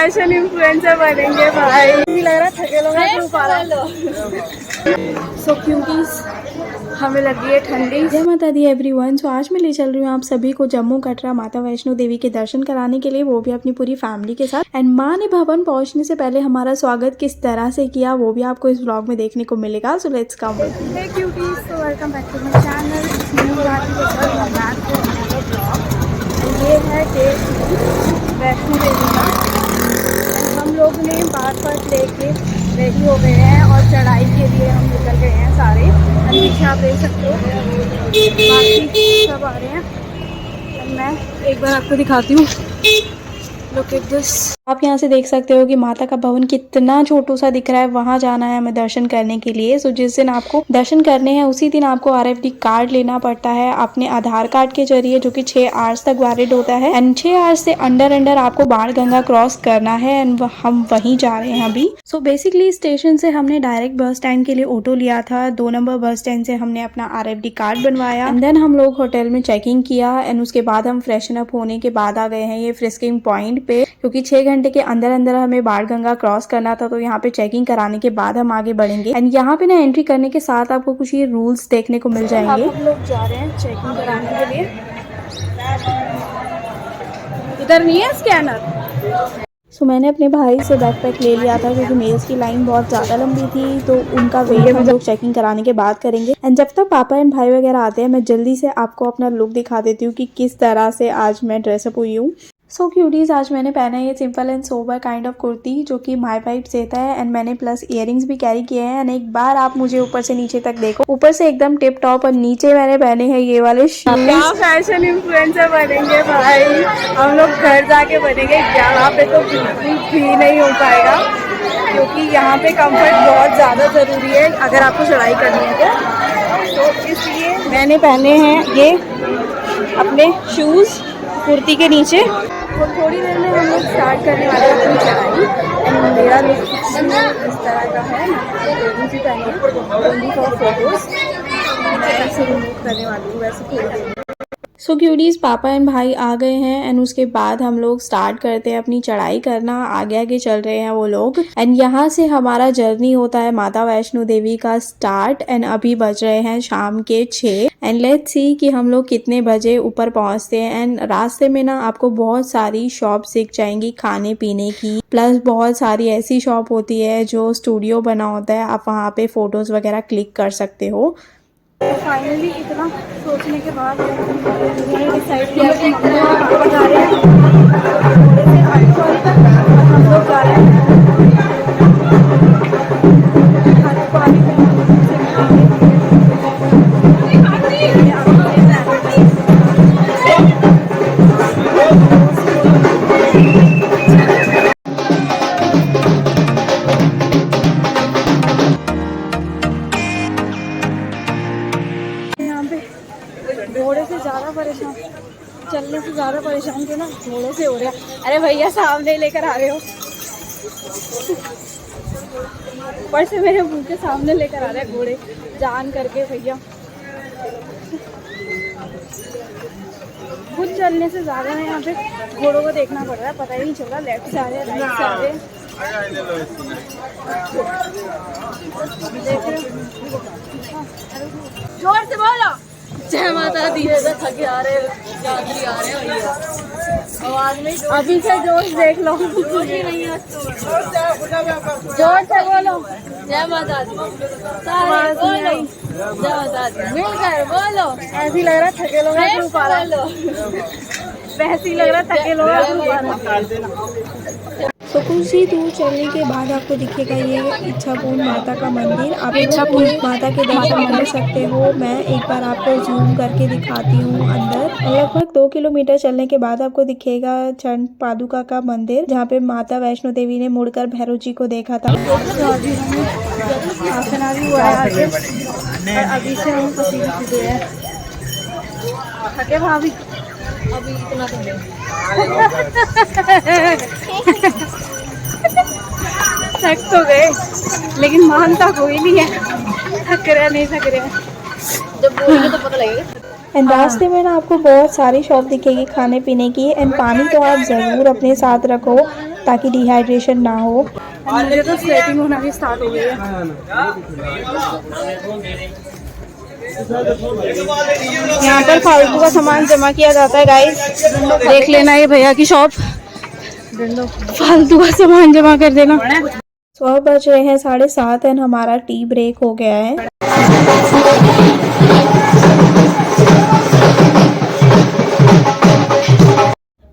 Fashion influencer बनेंगे भाई। लग रहा है थके लोग सो क्योंकि हमें लगी है ठंडी। जय माता दी एवरीवन। सो आज मैं ले चल रही हूँ आप सभी को जम्मू कटरा माता वैष्णो देवी के दर्शन कराने के लिए, वो भी अपनी पूरी फैमिली के साथ। एंड माँ ने भवन पहुँचने से पहले हमारा स्वागत किस तरह से किया वो भी आपको इस व्लॉग में देखने को मिलेगा। So let's come with me. Hey cuties, so welcome back to my channel. ये है डे वैष्णो देवी का। हम लोग ने बात लेके रेडी हो गए हैं और चढ़ाई के लिए हम निकल गए हैं सारे। पीछे आप देख सकते हो बाकी सब आ रहे हैं। मैं एक बार आपको दिखाती हूँ। Look at this. आप यहाँ से देख सकते हो कि माता का भवन कितना छोटू सा दिख रहा है। वहाँ जाना है हमें दर्शन करने के लिए। सो जिस दिन आपको दर्शन करने हैं उसी दिन आपको RFD कार्ड लेना पड़ता है अपने आधार कार्ड के जरिए, जो कि 6 आवर्स तक वैलिड होता है। एंड 6 आवर्स से अंडर आपको बाण गंगा क्रॉस करना है। एंड हम वहीं जा रहे हैं अभी। सो बेसिकली स्टेशन से हमने डायरेक्ट बस स्टैंड के लिए ऑटो लिया था। 2 नंबर बस स्टैंड से हमने अपना RFD कार्ड बनवाया। एंड देन हम लोग होटल में चेकिंग किया। एंड उसके बाद हम फ्रेशन अप होने के बाद आ गए हैं ये फ्रिस्किंग पॉइंट पे, क्योंकि 6 घंटे के अंदर हमें बाण गंगा क्रॉस करना था। तो यहाँ पे चेकिंग कराने के बाद हम आगे बढ़ेंगे। एंड यहाँ पे ना एंट्री करने के साथ आपको कुछ ये रूल्स देखने को मिल जाएंगे। हम लोग जा रहे हैं चेकिंग कराने के लिए। इधर नहीं है स्कैनर। सो मैंने अपने भाई से बैकपैक ले लिया था, क्योंकि मेल्स की लाइन बहुत ज़्यादा लंबी थी। तो उनका वेट हम लोग चेकिंग कराने के बाद करेंगे। एंड जब तक पापा एंड भाई वगैरह आते हैं, मैं जल्दी से आपको अपना लुक दिखा देती हूँ कि किस तरह से आज मैं ड्रेसअप हुई हूँ। सो क्यूटीज, आज मैंने पहना है ये simple and sober kind of kurti, जो कि माई वाइब्स देता है। एंड मैंने प्लस इयरिंग्स भी कैरी किए हैं। एंड एक बार आप मुझे ऊपर से नीचे तक देखो, ऊपर से एकदम टिप टॉप और नीचे मैंने पहने हैं ये वाले शूज। क्या फैशन इन्फ्लुएंसर बनेंगे भाई, हम लोग घर जाके बनेंगे। यहाँ पे तो बिल्कुल भी नहीं हो पाएगा, क्योंकि यहाँ पे कंफर्ट बहुत ज़्यादा ज़रूरी है अगर आपको चढ़ाई करनी है तो इसलिए मैंने पहने हैं ये अपने शूज़ कुर्ती के नीचे। तो थोड़ी देर में हम लोग स्टार्ट करने वाले हैं अपनी चढ़ाई। एंड मेरा लुक इस तरह का है। मैंने भी पहनी है ओनली फॉर फोटोज। मैं इसे रिमूव करने वाली हूँ वैसे थोड़ी देर में। सो क्यूटीज, पापा एंड भाई आ गए हैं। एंड उसके बाद हम लोग स्टार्ट करते हैं अपनी चढ़ाई करना। आगे आगे चल रहे हैं वो लोग। एंड यहाँ से हमारा जर्नी होता है माता वैष्णो देवी का स्टार्ट। एंड अभी बज रहे हैं शाम के 6। एंड लेट्स सी कि हम लोग कितने बजे ऊपर पहुँचते हैं। एंड रास्ते में ना आपको बहुत सारी शॉप दिख जाएंगी खाने पीने की, प्लस बहुत सारी ऐसी शॉप होती है जो स्टूडियो बना होता है, आप वहाँ पे फोटोज वगैरह क्लिक कर सकते हो। तो फाइनली इतना सोचने के बाद मैंने डिसाइड किया कि हम लोग जा रहे हैं थोड़े से आगे तक। हम लोग जा रहे हैं घोड़े से ज़्यादा परेशान, चलने से ज़्यादा परेशान थे ना घोड़ों से हो रहा है। अरे भैया सामने लेकर आ रहे हो, ऊपर से मेरे मुंह के सामने लेकर आ रहे हैं घोड़े जान करके भैया। खुद चलने से ज़्यादा है यहाँ पे घोड़ों को देखना पड़ रहा है। पता ही नहीं चल रहा लेफ्ट से आ रहे हैं राइट से आ रहे हैं। जोर से बोलो जय माता दी। थके आ रहे आवाज में अभी से जोश देख लो। जोर से बोलो जय माता दी। जय माता दी मिलकर बोलो। ऐसे ही लग रहा है थके लोग वैसे ही लग रहा है थके लोग। तो कुछ ही दूर चलने के बाद आपको दिखेगा ये इच्छापुर माता का मंदिर। आप इच्छापुर माता के दर्शन कर सकते हो। मैं एक बार आपको जूम करके दिखाती हूँ अंदर। लगभग 2 किलोमीटर चलने के बाद आपको दिखेगा चंड पादुका का मंदिर, जहाँ पे माता वैष्णो देवी ने मुड़कर भैरव जी को देखा था। तो अभी हमें हुआ है आगे और अभी से हम पसीने हैं। थके भाभी अभी इतना थक तो गए, लेकिन मानता कोई नहीं है। थक रहा नहीं थक रहा, जब बोलेंगे तो पता लगेगा। एंड रास्ते में ना आपको बहुत सारी शॉप दिखेगी खाने पीने की। एंड पानी तो आप ज़रूर अपने साथ रखो, ताकि डिहाइड्रेशन ना हो। मुझे तो स्वेटिंग होना भी स्टार्ट हो गई है। यहाँ पर फालतू का सामान जमा किया जाता है गाइस, देख लेना ये भैया की शॉप, फालतू का सामान जमा कर देना। सो बज रहे हैं 7:30 एंड हमारा टी ब्रेक हो गया है।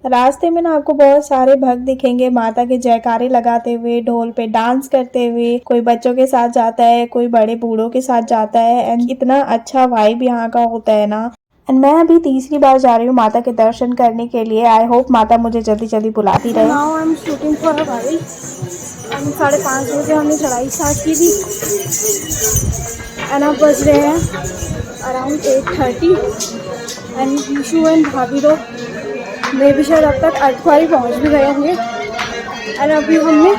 रास्ते में ना आपको बहुत सारे भक्त दिखेंगे माता के जयकारे लगाते हुए, ढोल पे डांस करते हुए। कोई बच्चों के साथ जाता है, कोई बड़े बूढ़ों के साथ जाता है एंड इतना अच्छा वाइब यहाँ का होता है ना। एंड मैं अभी तीसरी बार जा रही हूँ माता के दर्शन करने के लिए। आई होप माता मुझे जल्दी जल्दी बुलाती रहे। Now I am shooting for a भाई। 5:30 बजे हमने चढ़ाई स्टार्ट की थी एंड अब बज रहे हैं अराउंड 8:30 एंड ईशू एंड भाभी लोग मैं भी शायद अब तक अर्धकुंवारी पहुँच भी गए होंगे। और अभी हमने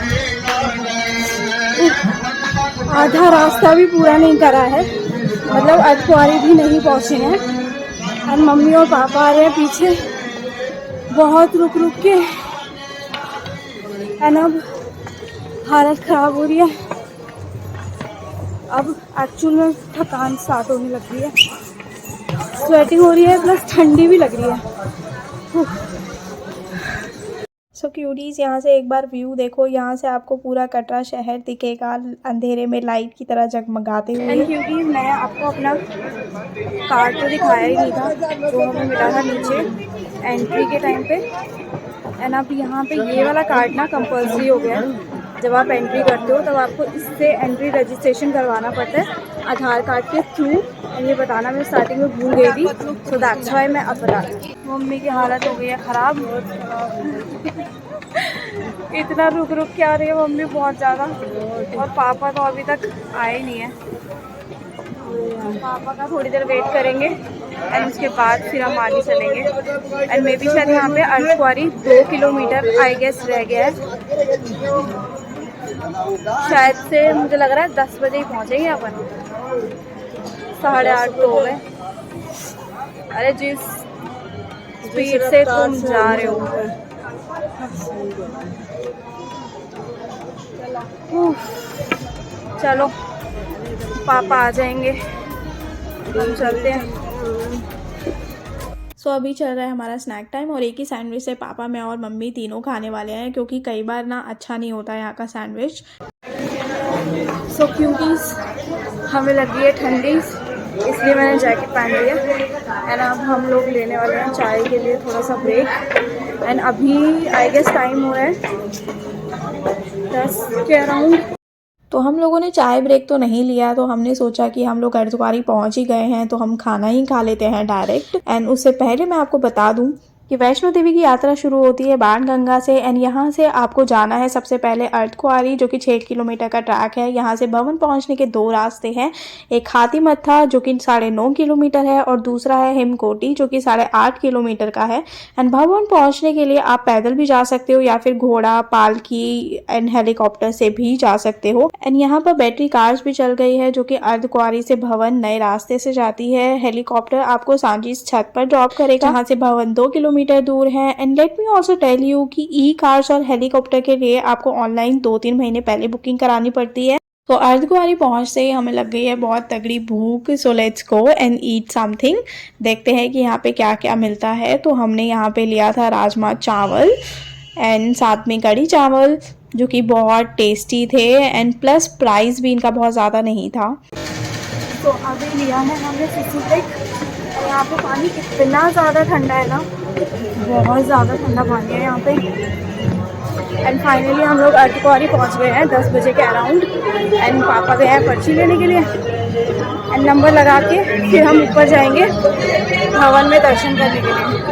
आधा रास्ता भी पूरा नहीं करा है, मतलब अर्धकुंवारी भी नहीं पहुँचे हैं। और मम्मी और पापा आ रहे हैं पीछे बहुत रुक रुक के एंड अब हालत ख़राब हो रही है। अब एक्चुअल में थकान स्टार्ट होने लग रही है, स्वेटिंग हो रही है प्लस ठंडी भी लग रही है। सो क्यूटीज, यहाँ से एक बार व्यू देखो। यहाँ से आपको पूरा कटरा शहर दिखेगा अंधेरे में लाइट की तरह जगमगाते हुए। एंड क्यूटीज, मैंने आपको अपना कार्ड तो दिखाया ही नहीं था जो हमें मिला था नीचे एंट्री के टाइम पे। एंड अब यहाँ पे ये वाला कार्ड ना कंपल्सरी हो गया है। जब आप एंट्री करते हो तब आपको इससे एंट्री रजिस्ट्रेशन करवाना पड़ता है आधार कार्ड के थ्रू। एंड ये बताना मैं स्टार्टिंग में भूल गई थी, सो दैट्स व्हाई मैं अब बता रही हूँ। मम्मी की हालत हो गई है ख़राब, इतना रुक रुक के आ रही है मम्मी बहुत ज़्यादा। और पापा तो अभी तक आए नहीं है, पापा का थोड़ी देर वेट करेंगे एंड उसके बाद फिर हम आगे चलेंगे। एंड मे बी शायद यहाँ पे अर्धकुंवारी 2 किलोमीटर आई गेस रह गया है शायद से। मुझे लग रहा है 10 बजे ही पहुँचेंगे अपन, 8:30 तो हो गए। अरे जिस स्पीड से तुम जा रहे हो, चलो पापा आ जाएंगे, हम चलते हैं। सो अभी चल रहा है हमारा स्नैक टाइम और एक ही सैंडविच से पापा, मैं और मम्मी तीनों खाने वाले हैं क्योंकि कई बार ना अच्छा नहीं होता है यहाँ का सैंडविच। सो क्योंकि हमें लग गई है ठंडी इसलिए मैंने जैकेट पहन लिया। एंड अब हम लोग लेने वाले हैं चाय के लिए थोड़ा सा ब्रेक। एंड अभी आई गेस टाइम हो रहा है 10 के अराउंड। तो हम लोगों ने चाय ब्रेक तो नहीं लिया, तो हमने सोचा कि हम लोग अर्धकुंवारी पहुंच ही गए हैं तो हम खाना ही खा लेते हैं डायरेक्ट। एंड उससे पहले मैं आपको बता दूं कि वैष्णो देवी की यात्रा शुरू होती है बाणगंगा से। एंड यहाँ से आपको जाना है सबसे पहले अर्धकुंवारी जो कि 6 किलोमीटर का ट्रैक है। यहाँ से भवन पहुँचने के 2 रास्ते हैं, एक हाथी मत्था जो कि 9.5 किलोमीटर है और दूसरा है हिमकोटी जो कि 8.5 किलोमीटर का है। एंड भवन पहुँचने के लिए आप पैदल भी जा सकते हो या फिर घोड़ा, पालकी एंड हेलीकॉप्टर से भी जा सकते हो। एंड यहाँ पर बैटरी कार्स भी चल गई है जो कि अर्धकुंवारी से भवन नए रास्ते से जाती है। हेलीकॉप्टर आपको सांझीस छत पर ड्रॉप करेगा जहाँ से भवन 2 किलोमीटर दूर है। And let me also tell you कि ई कार्स और हेलीकॉप्टर के लिए आपको ऑनलाइन 2-3 महीने पहले बुकिंग करानी पड़ती है। तो अर्धकुंवारी पहुंचते ही हमें लग गई है बहुत तगड़ी भूख। So let's go and eat something. देखते हैं कि यहाँ पे क्या क्या मिलता है। तो हमने यहाँ पे लिया था राजमा चावल एंड साथ में कढ़ी चावल जो कि बहुत टेस्टी थे एंड प्लस प्राइस भी इनका बहुत ज़्यादा नहीं था। तो अभी लिया है हमने फिशुटेक। यहाँ पे पानी इतना ज़्यादा ठंडा है ना, बहुत ज़्यादा ठंडा पानी है यहाँ पे। एंड फाइनली हम लोग अर्धकुंवारी पहुँच गए हैं 10 बजे के अराउंड। एंड पापा गए हैं पर्ची लेने के लिए एंड नंबर लगा के फिर हम ऊपर जाएंगे भवन में दर्शन करने के लिए।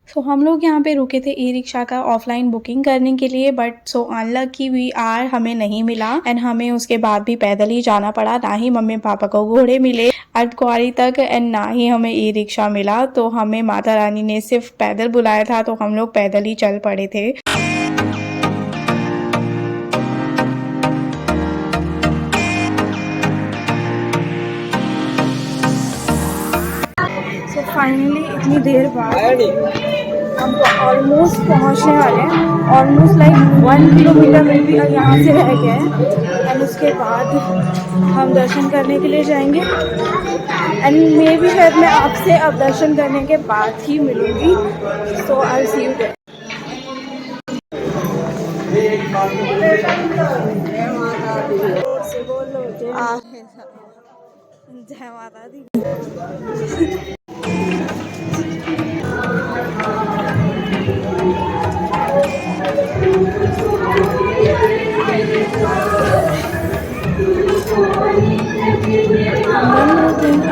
सो हम लोग यहाँ पे रुके थे ई रिक्शा का ऑफलाइन बुकिंग करने के लिए, but so unlucky we are, हमें नहीं मिला एंड हमें उसके बाद भी पैदल ही जाना पड़ा। ना ही मम्मी पापा को घोड़े मिले अर्धकुंवारी तक एंड ना ही हमें ई रिक्शा मिला। तो हमें माता रानी ने सिर्फ पैदल बुलाया था तो हम लोग पैदल ही चल पड़े थे। फाइनली इतनी देर बाद हम ऑलमोस्ट पहुंचने वाले हैं, ऑलमोस्ट लाइक 1 किलोमीटर में भी यहाँ से रह गए हैं। एंड उसके बाद हम दर्शन करने के लिए जाएंगे एंड मे भी शायद मैं आपसे अब दर्शन करने के बाद ही मिलूँगी। सो आई सी यू देयर। जय माता दी।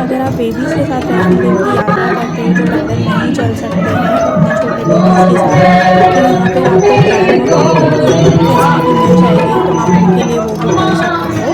अगर आप बेबीज के साथ वैष्णो देवी की यात्रा करते हैं जो पैदल नहीं चल सकते हैं अपने छोटे बेबीज के साथ, तो यहाँ पे आपको फैसिलिटी मिल जाएगी, तो आप उनके लिए वो भी कर सकते हो।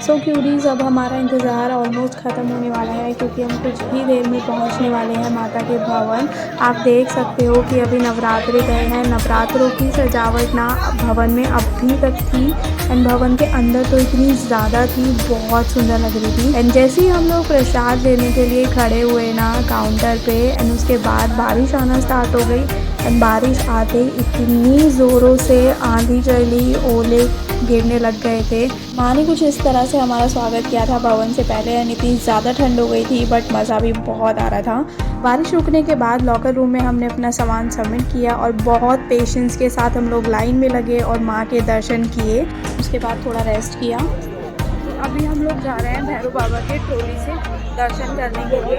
सो क्यूरीज, अब हमारा इंतज़ार ऑलमोस्ट ख़त्म होने वाला है क्योंकि हम कुछ ही देर में पहुंचने वाले हैं माता के भवन। आप देख सकते हो कि अभी नवरात्रि गए हैं, नवरात्रों की सजावट ना भवन में अभी तक थी एंड भवन के अंदर तो इतनी ज़्यादा थी, बहुत सुंदर लग रही थी। एंड जैसे ही हम लोग प्रसाद लेने के लिए खड़े हुए ना काउंटर पे, एंड उसके बाद बारिश आना स्टार्ट हो गई एंड बारिश आते इतनी ज़ोरों से आंधी चली, ओले गिरने लग गए थे। माँ ने कुछ इस तरह से हमारा स्वागत किया था भवन से पहले एंड इतनी ज़्यादा ठंड हो गई थी बट मज़ा भी बहुत आ रहा था। बारिश रुकने के बाद लॉकर रूम में हमने अपना सामान सबमिट किया और बहुत पेशेंस के साथ हम लोग लाइन में लगे और माँ के दर्शन किए। उसके बाद थोड़ा रेस्ट किया। अभी हम लोग जा रहे हैं भैरव बाबा के ट्रॉली से दर्शन करने के लिए।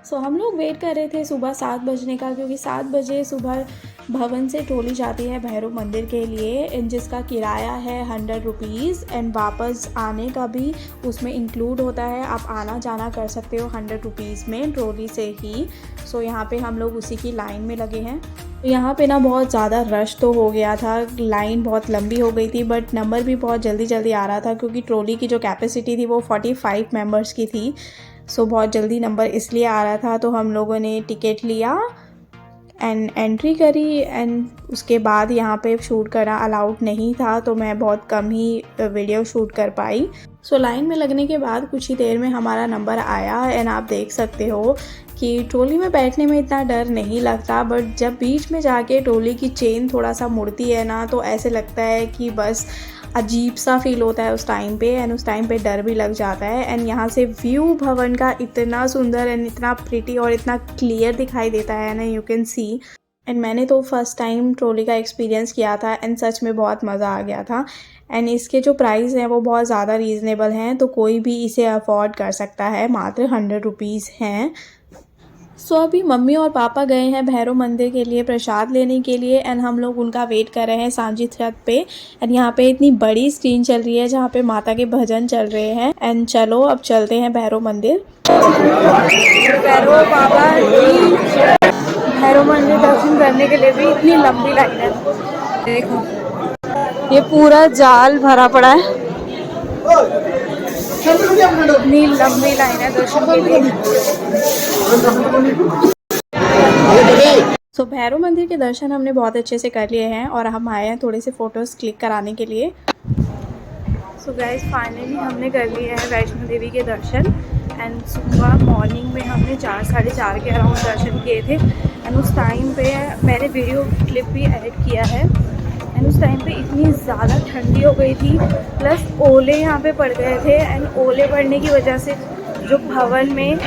सो हम लोग वेट कर रहे थे सुबह 7 बजने का, क्योंकि 7 बजे सुबह भवन से ट्रॉली जाती है भैरव मंदिर के लिए, जिसका किराया है 100 रुपीज़ एंड वापस आने का भी उसमें इंक्लूड होता है। आप आना जाना कर सकते हो 100 रुपीज़ में ट्रॉली से ही। सो यहाँ पे हम लोग उसी की लाइन में लगे हैं। यहाँ पे ना बहुत ज़्यादा रश तो हो गया था, लाइन बहुत लंबी हो गई थी बट नंबर भी बहुत जल्दी जल्दी आ रहा था क्योंकि ट्रॉली की जो कैपेसिटी थी वो 45 मेंबर्स की थी। सो बहुत जल्दी नंबर इसलिए आ रहा था। तो हम लोगों ने टिकट लिया एंड एंट्री करी एंड उसके बाद यहाँ पे शूट करना अलाउड नहीं था, तो मैं बहुत कम ही वीडियो शूट कर पाई। सो लाइन में लगने के बाद कुछ ही देर में हमारा नंबर आया एंड आप देख सकते हो कि ट्रॉली में बैठने में इतना डर नहीं लगता, बट जब बीच में जाके ट्रॉली की चेन थोड़ा सा मुड़ती है ना, तो ऐसे लगता है कि बस अजीब सा फील होता है उस टाइम पे एंड उस टाइम पे डर भी लग जाता है। एंड यहाँ से व्यू भवन का इतना सुंदर एंड इतना प्रिटी और इतना क्लियर दिखाई देता है ना, यू कैन सी। एंड मैंने तो फर्स्ट टाइम ट्रॉली का एक्सपीरियंस किया था एंड सच में बहुत मज़ा आ गया था। एंड इसके जो प्राइस हैं वो बहुत ज़्यादा रीज़नेबल हैं, तो कोई भी इसे अफोर्ड कर सकता है, मात्र 100 रुपीज़ हैं। सो अभी मम्मी और पापा गए हैं भैरव मंदिर के लिए प्रसाद लेने के लिए एंड हम लोग उनका वेट कर रहे हैं सांझी छत पे। एंड यहाँ पे इतनी बड़ी स्क्रीन चल रही है जहाँ पे माता के भजन चल रहे हैं। एंड चलो अब चलते हैं भैरव मंदिर। भैरव मंदिर दर्शन करने के लिए भी इतनी लंबी लाइन है, देखो ये पूरा जाल भरा पड़ा है, इतनी लंबी लाइन है दर्शन के लिए। सो भैरव मंदिर के दर्शन हमने बहुत अच्छे से कर लिए हैं और हम आए हैं थोड़े से फ़ोटोज़ क्लिक कराने के लिए। सो गाइस फाइनली हमने कर लिए हैं वैष्णो देवी के दर्शन एंड सुबह मॉर्निंग में हमने 4 साढ़े 4 के अराउंड दर्शन किए थे एंड उस टाइम पे मैंने वीडियो क्लिप भी ऐड किया है। एंड उस टाइम पे इतनी ज़्यादा ठंडी हो गई थी, प्लस ओले यहाँ पे पड़ गए थे एंड ओले पड़ने की वजह से जो भवन में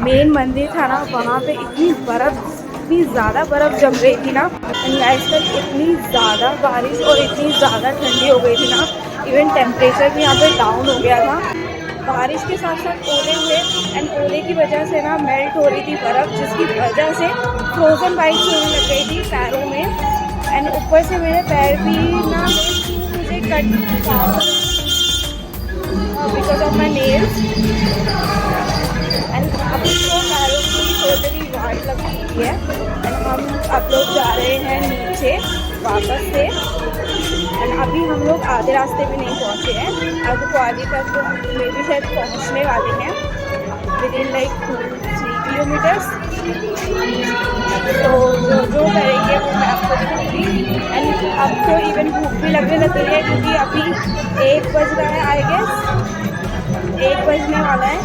मेन मंदिर था ना, वहाँ पे इतनी ज़्यादा बर्फ़ जम रही थी ना एंड गाइस तक इतनी ज़्यादा बारिश और इतनी ज़्यादा ठंडी हो गई थी ना, इवन टेम्परेचर भी यहाँ पे डाउन हो गया था। बारिश के साथ साथ ओले हुए एंड ओले की वजह से ना मेल्ट हो रही थी बर्फ़, जिसकी वजह से फ्रोज़न बाइट्स होने लग गई थी पैरों में। एंड ऊपर से मेरे पैर भी ना मुझे cut because of my nails and अभी तो पैरों की टोटली वाट लग चुकी है। एंड हम अब लोग जा रहे हैं नीचे वापस से एंड अभी हम लोग आधे रास्ते भी नहीं पहुँचे हैं, आगे को आगे तक मे भी शायद पहुँचने वाले हैं विद इन लाइक 2-3 किलोमीटर्स। तो जो करेंगे वो मैं आपको दिखाऊंगी। एंड अब तो इवन भूख भी लगने लग गई है क्योंकि अभी 1 बज रहा है आई गेस। 1 बजने वाला है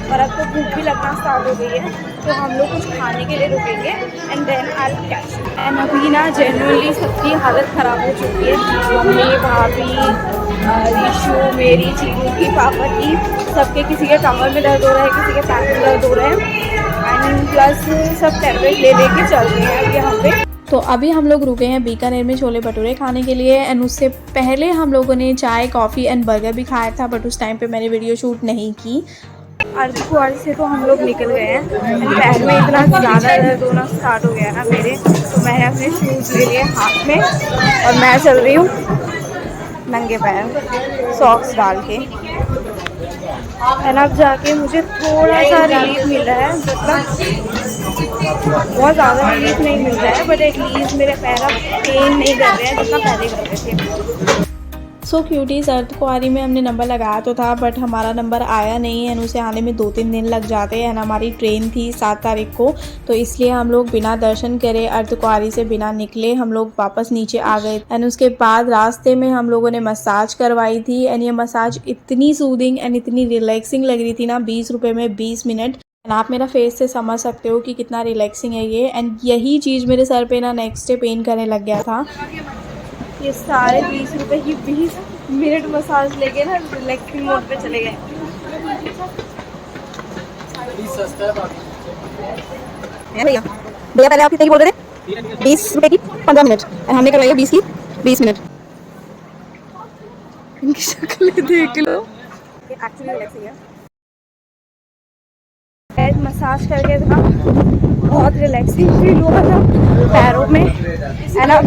और अब तो भूख भी लगना स्टार्ट हो गई है, तो हम लोग कुछ खाने के लिए रुकेंगे and then I will catch. And अभी ना जेन्युइनली सबकी हालत ख़राब हो चुकी है, मम्मी, भाभी, रीशू, मेरी, चीनू की, पापा की, सबके किसी के कमर में दर्द हो रहा है, किसी के पैर में दर्द हो रहा है एंड प्लस सब टैबलेट ले लेके चल रहे हैं अब यहाँ पे। तो अभी हम लोग रुके हैं बीकानेर में छोले भटूरे खाने के लिए एंड उससे पहले हम लोगों ने चाय, कॉफ़ी एंड बर्गर भी खाया था, बट उस टाइम पे मैंने वीडियो शूट नहीं की। अर्धकुंवारी से तो हम लोग निकल गए हैं, पैर में इतना ज़्यादा दर्द होना स्टार्ट हो गया ना मेरे, तो मैंने अपने शूज़ ले लिए हाथ में और मैं चल रही हूँ नंगे पैर सॉक्स डाल के। एंड अब जाके मुझे थोड़ा सा रिलीफ मिल रहा है, मतलब बहुत ज़्यादा रिलीफ नहीं मिल रहा है, बट एटलीस्ट मेरे पैर अब पेन नहीं कर रहे हैं जितना पहले कर रहे थे। सो क्यूटीज, अर्धकुंवारी में हमने नंबर लगाया तो था, बट हमारा नंबर आया नहीं है, उसे आने में 2-3 दिन लग जाते हैं। हमारी ट्रेन थी 7 तारीख को, तो इसलिए हम लोग बिना दर्शन करे, अर्धकुंवारी से बिना निकले हम लोग वापस नीचे आ गए। एंड उसके बाद रास्ते में हम लोगों ने मसाज करवाई थी एंड ये मसाज इतनी सूदिंग एंड इतनी रिलैक्सिंग लग रही थी ना, 20 रुपये में 20 मिनट। एंड आप मेरा फेस से समझ सकते हो कि कितना रिलैक्सिंग है ये। एंड यही चीज़ मेरे सर पे ना नेक्स्ट डे पेन करने लग गया था। ये सारे 20 रुपए की 20 मिनट मसाज लेके ना रिलैक्सिंग मोड पे चले गए। भैया भैया पहले आप कितने की बोल रहे थे? 20 रुपए की 15 मिनट, हमने करवाई है 20 की 20 मिनट। इनकी शक्ल देख लो, एक्चुअली रिलैक्सिंग है। मसाज करके था बहुत रिलैक्सिंग फील हुआ था पैरों में एंड अब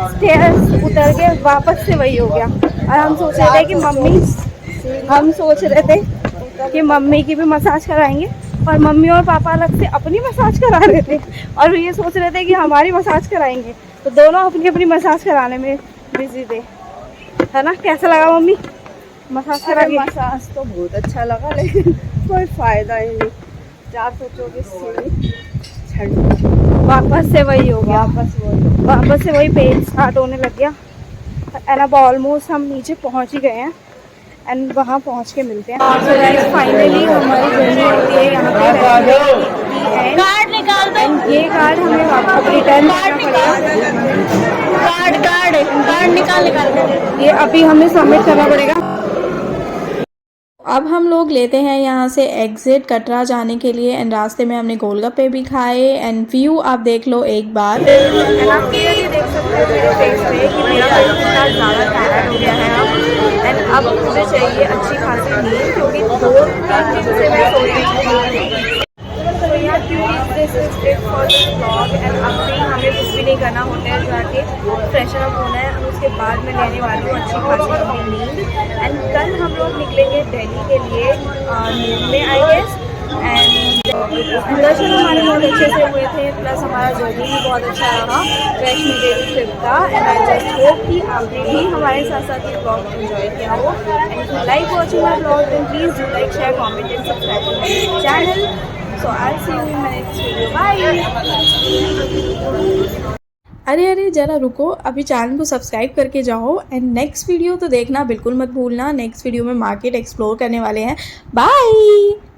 स्टेयर्स उतर के वापस से वही हो गया। और हम सोच रहे थे कि मम्मी की भी मसाज कराएंगे और मम्मी और पापा अलग से अपनी मसाज करा रहे थे और ये सोच रहे थे कि हमारी मसाज कराएंगे, तो दोनों अपनी अपनी मसाज कराने में बिजी थे, है ना। कैसा लगा मम्मी मसाज करा के? मसाज तो बहुत अच्छा लगा, लेकिन कोई फायदा ही नहीं। 424 वापस से वही हो गया, वापस से वही पेन स्टार्ट होने लग गया। एंड अब ऑलमोस्ट हम नीचे पहुंच ही गए हैं एंड वहाँ पहुंच के मिलते हैं। सो गाइस फाइनली हमारी जर्नी होती है यहाँ पे कार्ड निकाल दो एंड ये कार्ड हमें वापस रिटर्न करना पड़ेगा। कार्ड निकाल ये अभी हमें सबमिट करना पड़ेगा। अब हम लोग लेते हैं यहाँ से एग्जिट कटरा जाने के लिए एंड रास्ते में हमने गोलगप्पे भी खाए एंड व्यू आप देख लो एक बार। एंड आप क्लियरली देख सकते हो मेरे फेस पे कि मेरा फेस इतना ज़्यादा टायर्ड हो गया है अब। एंड अब मुझे चाहिए अच्छी खासी नींद, क्योंकि 2-3 दिन से मैं सो रही हूँ। तो यहाँ this is it for this vlog. And अब भी हमें कुछ भी नहीं करना, होटल जाके फ्रेशन अप होना है और उसके बाद मैं लेने वाली हूँ अच्छी खासी अपनी नींद। एंड कल हम लोग निकलेंगे दिल्ली के लिए नून में आई गेस। एंड दर्शन हमारे बहुत अच्छे से हुए थे, प्लस हमारा जर्नी भी बहुत अच्छा रहा वैष्णो देवी ट्रिप का। एंड आई जस्ट होप कि आपने भी हमारे साथ साथ ये ब्लॉग एंजॉय किया हो। And if you like watching my blog then please do like, share, comment and subscribe to my channel. So I'll see you in my next video. Bye. अरे जरा रुको, अभी चैनल को सब्सक्राइब करके जाओ and next video तो देखना बिल्कुल मत भूलना। नेक्स्ट वीडियो में मार्केट एक्सप्लोर करने वाले हैं। बाय।